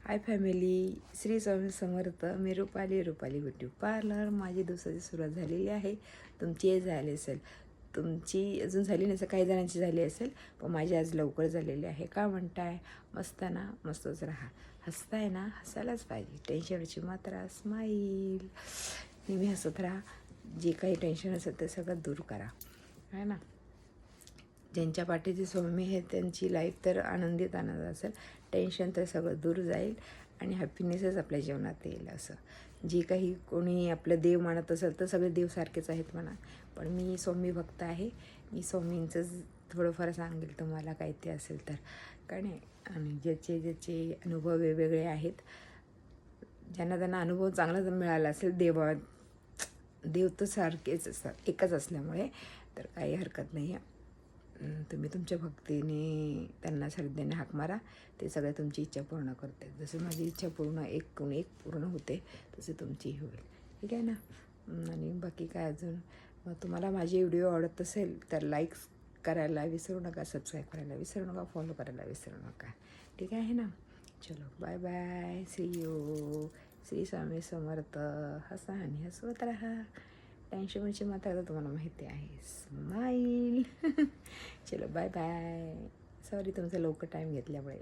Hi family, Shri Swami समर्थ. मी Rupali beauty parlour. माझी दिवसाची सुरुवात झालेली आहे. तुमचीही झाली असेल, तुमची अजून झाली नसेल, काही जणांची झाली असेल, पण माझी आज लवकर झालेली आहे. का म्हणताय? मस्त ना, मस्तच राहा. हसताय ना, हसायलाच पाहिजे. टेन्शनची मात्रा स्माईल. नेहमी हसत राहा. जे काही टेन्शन असेल ते सगळं दूर करा, आहे ना. ज्यांच्या पाठीचे स्वामी आहेत त्यांची लाईफ तर आनंदित आनंद असेल. टेन्शन तर सगळं दूर जाईल आणि हॅपीनेसच आपल्या जीवनात येईल. असं जे काही कोणी आपलं देव मानत असेल तर सगळे देव सारखेच आहेत म्हणा, पण मी स्वामी भक्त आहे. मी स्वामींचंच थोडंफार सांगेल तुम्हाला काही ते असेल तर, काय नाही. आणि ज्याचे अनुभव वेगवेगळे आहेत, ज्यांना त्यांना अनुभव चांगला जर मिळाला असेल, देव तर सारखेच असतात, एकच असल्यामुळे तर काही हरकत नाही आहे. तुम्ही तुमच्या भक्तीने त्यांना श्रद्धेने हाक मारा, ते सगळ्या तुमची इच्छा पूर्ण करते. जसं माझी इच्छा पूर्ण एकूण एक पूर्ण होते, तसे तुमचीही होईल. ठीक आहे ना. आणि बाकी काय अजून, मग तुम्हाला माझे व्हिडिओ आवडत असेल तर लाईक्स करायला विसरू नका, सबस्क्राईब करायला विसरू नका, फॉलो करायला विसरू नका. ठीक आहे ना. चलो bye bye, see you. Shri Swami Samarth. हसा आणि हसवत राहा. टेन्शनची मात्रा तर तुम्हाला माहिती आहे, स्माईल. चलो बाय बाय. सॉरी तुमचा लवकर टाईम घेतल्यामुळे.